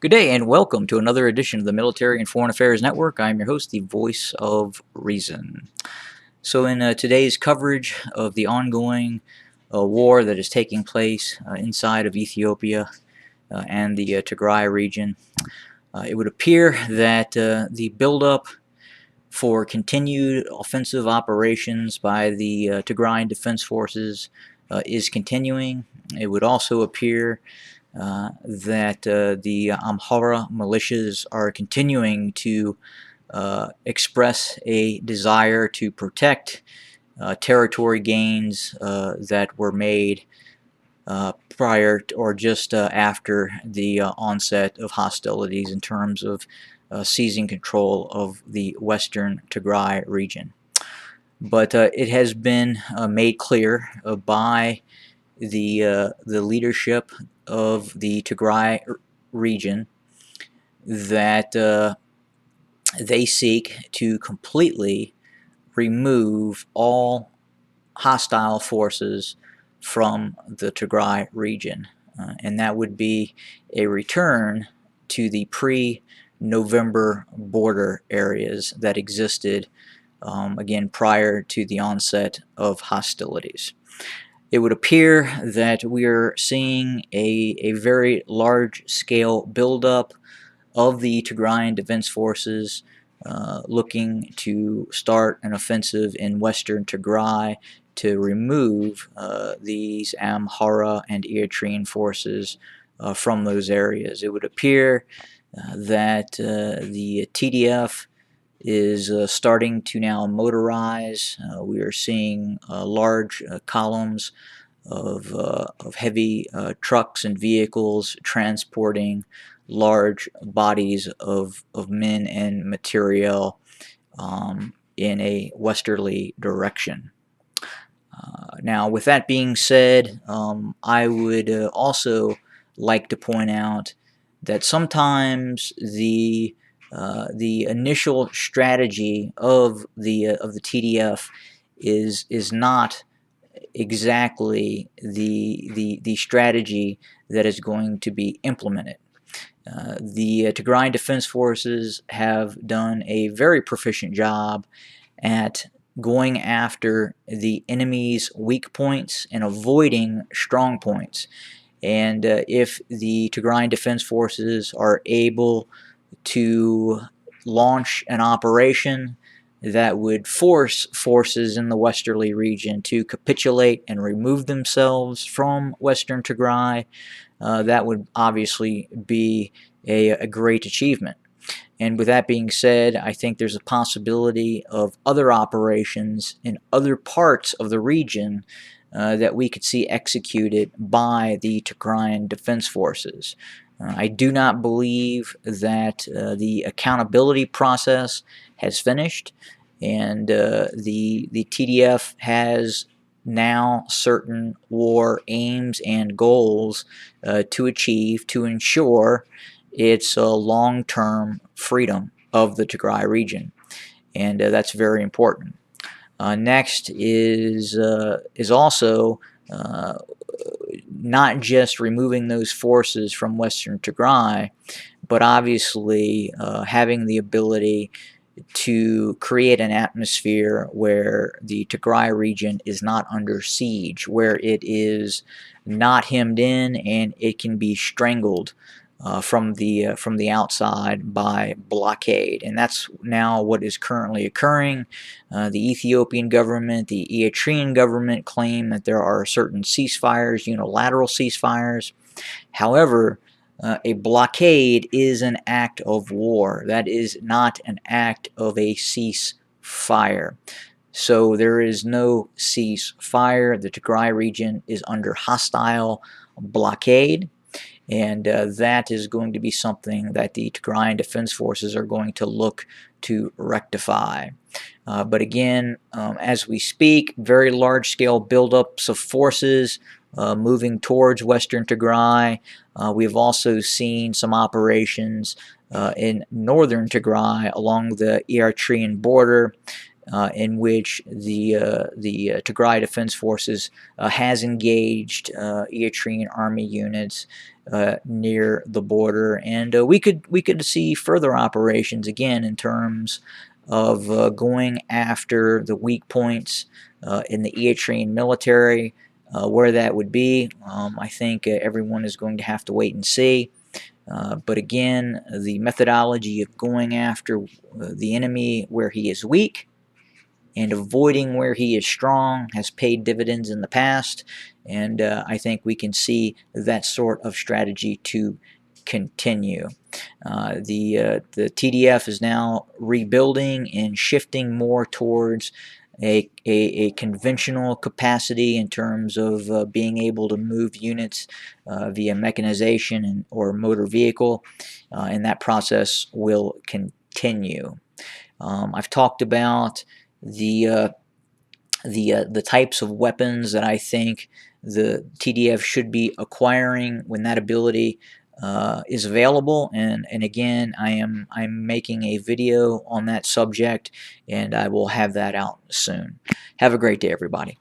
Good day and welcome to another edition of the Military and Foreign Affairs Network. I'm your host, the voice of reason. So in today's coverage of the ongoing war that is taking place inside of Ethiopia and the Tigray region, it would appear that the buildup for continued offensive operations by the Tigrayan Defense Forces is continuing. It would also appear that the Amhara militias are continuing to express a desire to protect territory gains that were made prior to, or just after the onset of hostilities in terms of seizing control of the western Tigray region. But it has been made clear by the leadership of the Tigray region that they seek to completely remove all hostile forces from the Tigray region, and that would be a return to the pre-November border areas that existed again prior to the onset of hostilities. It would appear that we are seeing a very large-scale buildup of the Tigrayan Defense Forces looking to start an offensive in western Tigray to remove these Amhara and Eritrean forces from those areas. It would appear that the TDF is starting to now motorize. We are seeing large columns of heavy trucks and vehicles transporting large bodies of men and material in a westerly direction. Now, with that being said, I would also like to point out that sometimes the initial strategy of the TDF is not exactly the strategy that is going to be implemented. The Tigrayan Defense Forces have done a very proficient job at going after the enemy's weak points and avoiding strong points. And if the Tigrayan Defense Forces are able to launch an operation that would force forces in the westerly region to capitulate and remove themselves from western Tigray, that would obviously be a great achievement. And with that being said, I think there's a possibility of other operations in other parts of the region that we could see executed by the Tigrayan Defense Forces. I do not believe that the accountability process has finished, and the TDF has now certain war aims and goals to achieve to ensure its long-term freedom of the Tigray region, and that's very important. Next is also not just removing those forces from western Tigray, but obviously having the ability to create an atmosphere where the Tigray region is not under siege, where it is not hemmed in and it can be strangled from the outside by blockade. And that's now what is currently occurring. The Ethiopian government, the Eritrean government claim that there are certain ceasefires, unilateral ceasefires. However, a blockade is an act of war. That is not an act of a ceasefire. So there is no ceasefire. The Tigray region is under hostile blockade. And that is going to be something that the Tigrayan Defense Forces are going to look to rectify. But again, as we speak, very large-scale buildups of forces moving towards western Tigray. We've also seen some operations in northern Tigray along the Eritrean border. in which the Tigray Defense Forces has engaged Eritrean army units near the border, and we could see further operations again in terms of going after the weak points in the Eritrean military. Where that would be, I think everyone is going to have to wait and see. But again, the methodology of going after the enemy where he is weak and avoiding where he is strong has paid dividends in the past, and I think we can see that sort of strategy to continue. The TDF is now rebuilding and shifting more towards a conventional capacity in terms of being able to move units via mechanization or motor vehicle, and that process will continue. I've talked about the the types of weapons that I think the TDF should be acquiring when that ability is available, and again I'm making a video on that subject, and I will have that out soon. Have a great day, everybody.